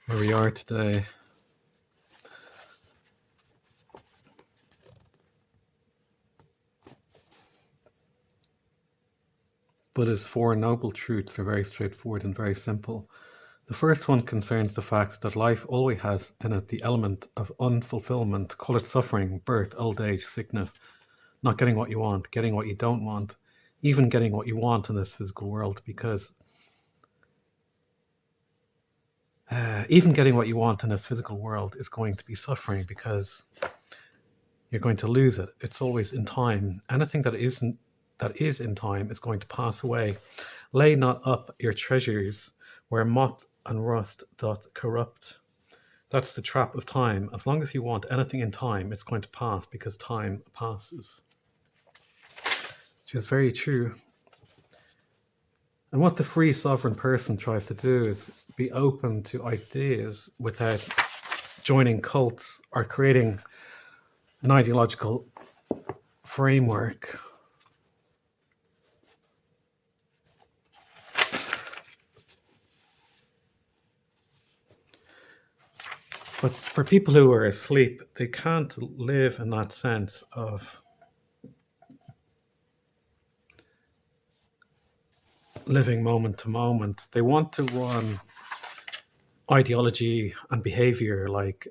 where we are today. Buddha's four noble truths are very straightforward and very simple. The first one concerns the fact that life always has in it the element of unfulfillment, call it suffering, birth, old age, sickness, not getting what you want, getting what you don't want, even getting what you want in this physical world, because even getting what you want in this physical world is going to be suffering because you're going to lose it. It's always in time. Anything that is in time is going to pass away. Lay not up your treasures where moth and rust doth corrupt. That's the trap of time. As long as you want anything in time, it's going to pass because time passes. Which is very true. And what the free sovereign person tries to do is be open to ideas without joining cults or creating an ideological framework. But for people who are asleep, they can't live in that sense of living moment to moment. They want to run ideology and behavior like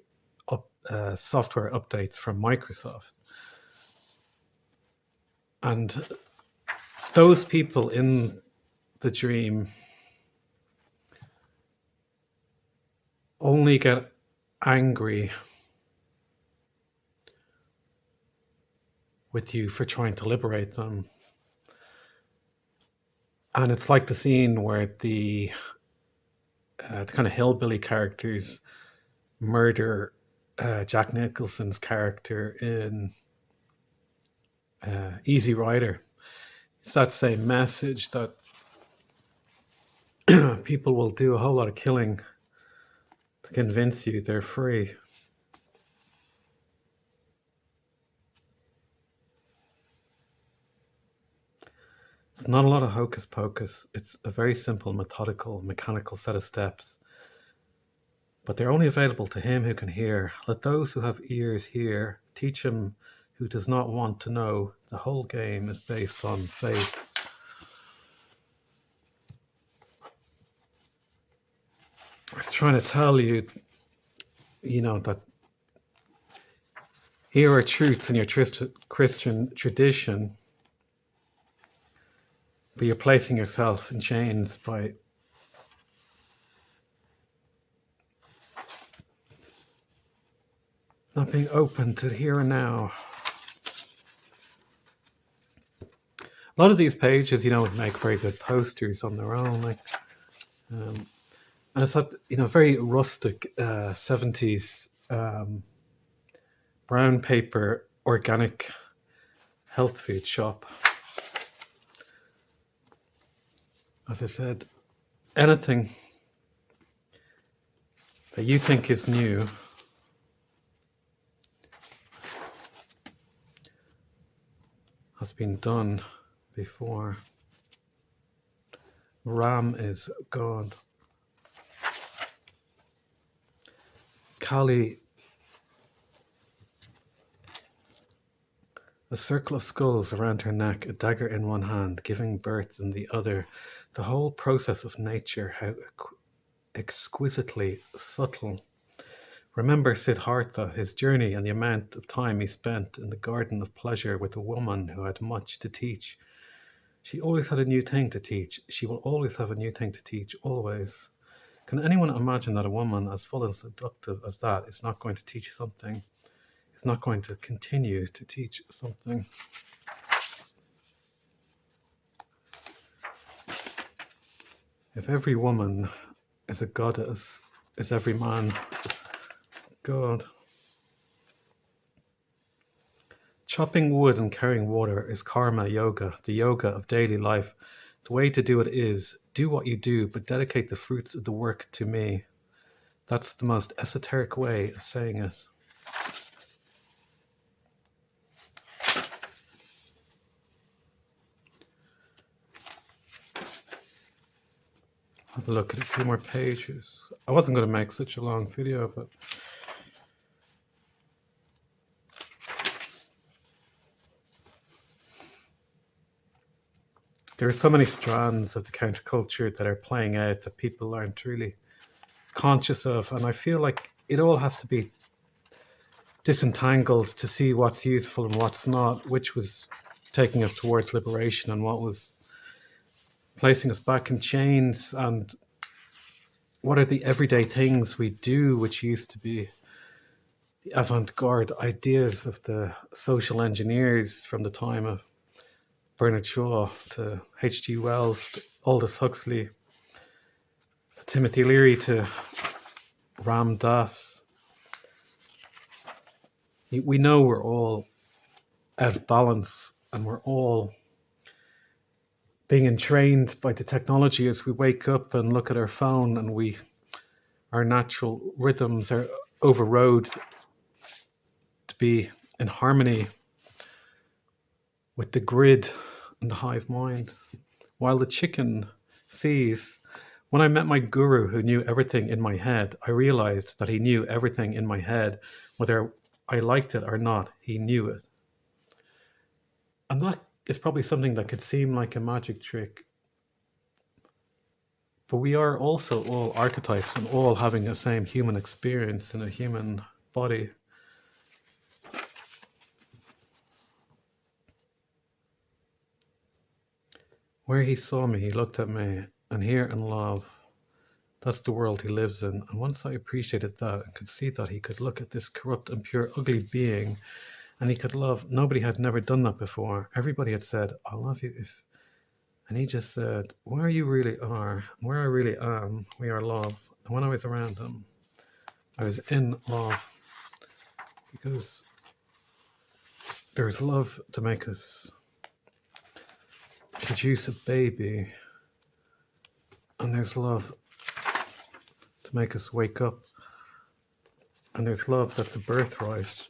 software updates from Microsoft. And those people in the dream only get angry with you for trying to liberate them. And it's like the scene where the kind of hillbilly characters murder Jack Nicholson's character in Easy Rider. It's that same message that people will do a whole lot of killing to convince you they're free. It's not a lot of hocus pocus. It's a very simple, methodical, mechanical set of steps. But they're only available to him who can hear. Let those who have ears hear. Teach him who does not want to know. The whole game is based on faith. I was trying to tell you, that here are truths in your Christian tradition, but you're placing yourself in chains by not being open to the here and now. A lot of these pages, would make very good posters on their own, and it's that very rustic 70s brown paper organic health food shop. As I said, anything that you think is new has been done before. Ram is gone. Kali, a circle of skulls around her neck, a dagger in one hand, giving birth in the other. The whole process of nature, how exquisitely subtle. Remember Siddhartha, his journey, and the amount of time he spent in the garden of pleasure with a woman who had much to teach. She always had a new thing to teach. She will always have a new thing to teach, always. Can anyone imagine that a woman as full and seductive as that is not going to teach something? Is not going to continue to teach something? If every woman is a goddess, is every man God? Chopping wood and carrying water is karma yoga, the yoga of daily life. The way to do it is, do what you do, but dedicate the fruits of the work to me. That's the most esoteric way of saying it. Have a look at a few more pages. I wasn't going to make such a long video, but there are so many strands of the counterculture that are playing out that people aren't really conscious of, and I feel like it all has to be disentangled to see what's useful and what's not, which was taking us towards liberation and what was placing us back in chains, and what are the everyday things we do which used to be the avant-garde ideas of the social engineers from the time of Bernard Shaw to H.G. Wells to Aldous Huxley to Timothy Leary to Ram Dass. We know we're all out of balance and we're all being entrained by the technology as we wake up and look at our phone, and our natural rhythms are overrode to be in harmony with the grid and the hive mind. While the chicken sees, when I met my guru who knew everything in my head, I realized that he knew everything in my head, whether I liked it or not, he knew it. And that is probably something that could seem like a magic trick. But we are also all archetypes and all having the same human experience in a human body. Where he saw me, he looked at me, and here in love, that's the world he lives in. And once I appreciated that and could see that he could look at this corrupt and pure ugly being and he could love, nobody had never done that before. Everybody had said, I love you if, and he just said, where you really are, where I really am, we are love. And when I was around him, I was in love, because there's love to make us produce a baby, and there's love to make us wake up, and there's love that's a birthright.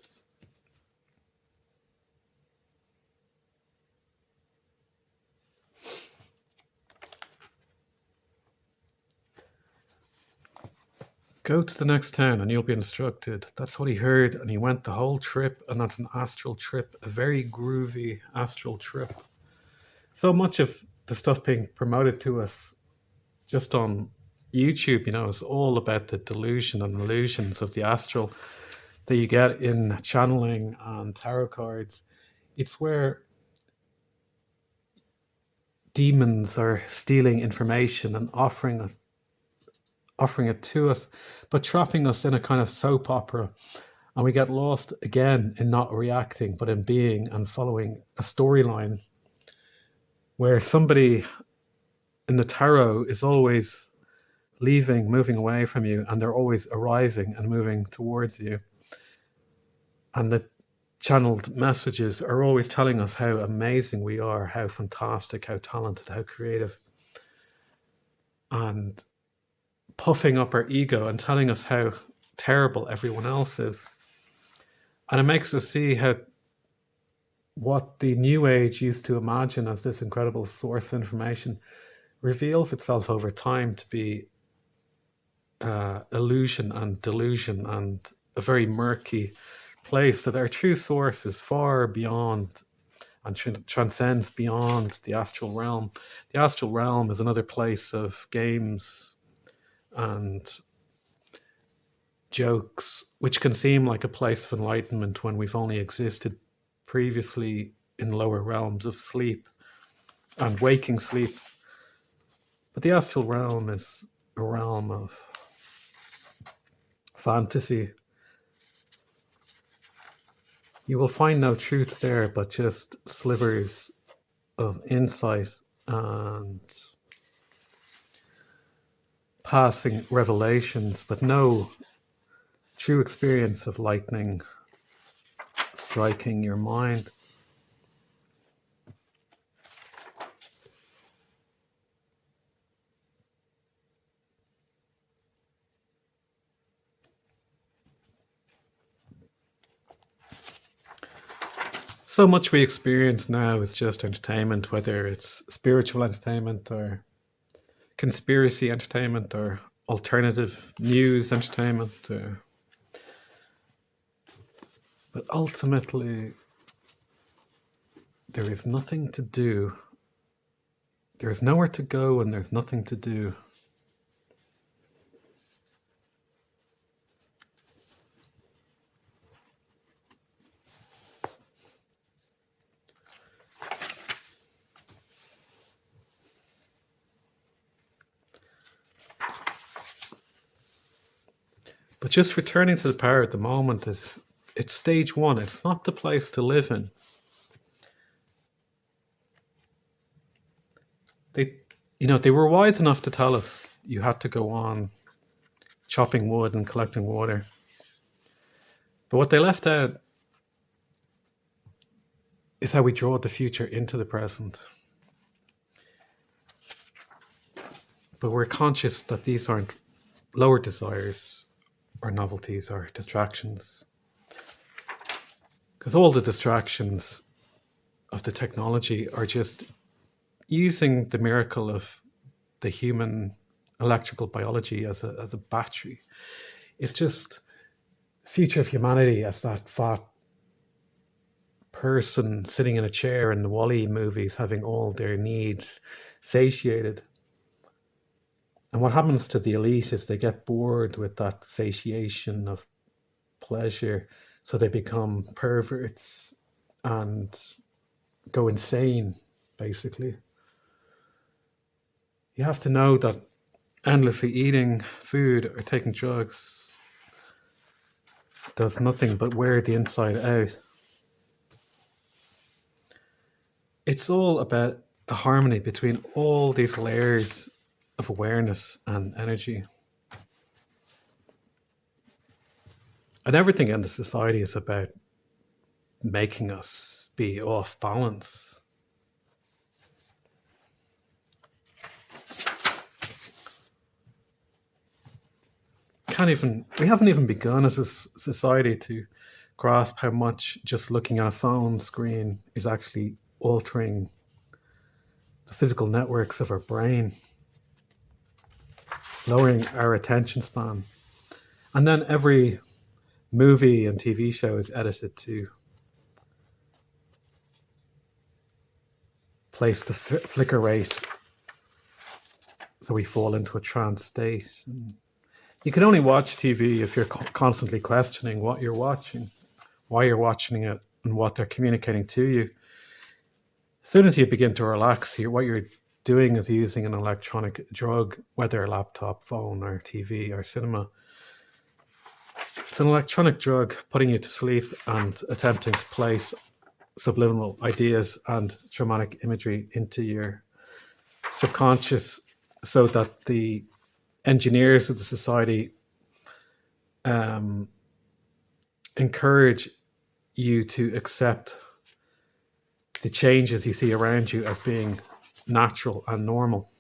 Go to the next town and you'll be instructed. That's what he heard, and he went the whole trip, and that's an astral trip, a very groovy astral trip. So much of the stuff being promoted to us just on YouTube, is all about the delusion and illusions of the astral that you get in channeling and tarot cards. It's where demons are stealing information and offering it to us, but trapping us in a kind of soap opera And we get lost again in not reacting, but in being and following a storyline where somebody in the tarot is always leaving, moving away from you, and they're always arriving and moving towards you. And the channeled messages are always telling us how amazing we are, how fantastic, how talented, how creative, and puffing up our ego and telling us how terrible everyone else is. And it makes us see how what the New Age used to imagine as this incredible source of information reveals itself over time to be illusion and delusion and a very murky place, that our true source is far beyond and transcends beyond the astral realm. The astral realm is another place of games and jokes, which can seem like a place of enlightenment when we've only existed previously in lower realms of sleep and waking sleep. But the astral realm is a realm of fantasy. You will find no truth there, but just slivers of insight and passing revelations, but no true experience of lightning striking your mind. So much we experience now is just entertainment, whether it's spiritual entertainment or conspiracy entertainment or alternative news entertainment. But ultimately, there is nothing to do. There is nowhere to go and there's nothing to do. But just returning to the power at the moment it's stage one. It's not the place to live in. They were wise enough to tell us you had to go on chopping wood and collecting water. But what they left out is how we draw the future into the present. But we're conscious that these aren't lower desires or novelties or distractions. Because all the distractions of the technology are just using the miracle of the human electrical biology as a battery. It's just future of humanity as that fat person sitting in a chair in the Wall-E movies having all their needs satiated. And what happens to the elite is they get bored with that satiation of pleasure, so they become perverts and go insane, basically. You have to know that endlessly eating food or taking drugs does nothing but wear the inside out. It's all about a harmony between all these layers of awareness and energy. And everything in the society is about making us be off balance. We haven't even begun as a society to grasp how much just looking at a phone screen is actually altering the physical networks of our brain, lowering our attention span. And then every movie and TV show is edited to place the flicker rate so we fall into a trance state. And you can only watch TV if you're constantly questioning what you're watching, why you're watching it, and what they're communicating to you. As soon as you begin to relax, what you're doing is using an electronic drug, whether a laptop, phone, or TV, or cinema. It's an electronic drug putting you to sleep and attempting to place subliminal ideas and traumatic imagery into your subconscious so that the engineers of the society encourage you to accept the changes you see around you as being natural and normal,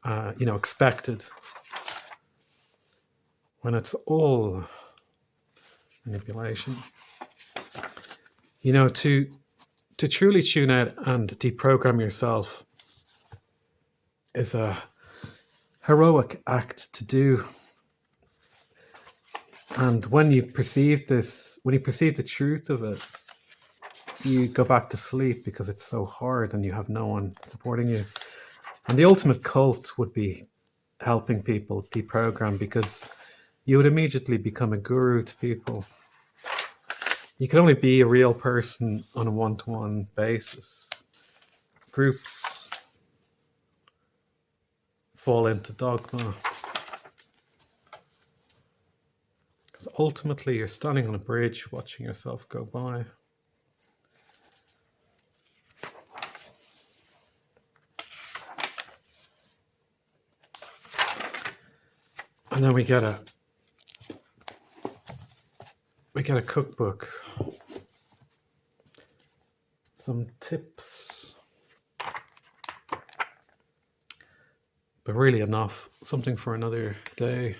expected, when it's all manipulation. To truly tune out and deprogram yourself is a heroic act to do. And when you perceive the truth of it, you go back to sleep because it's so hard and you have no one supporting you. And the ultimate cult would be helping people deprogram, because you would immediately become a guru to people. You can only be a real person on a one-to-one basis. Groups fall into dogma. Because ultimately you're standing on a bridge watching yourself go by. And then we get a cookbook, some tips, but really enough, something for another day.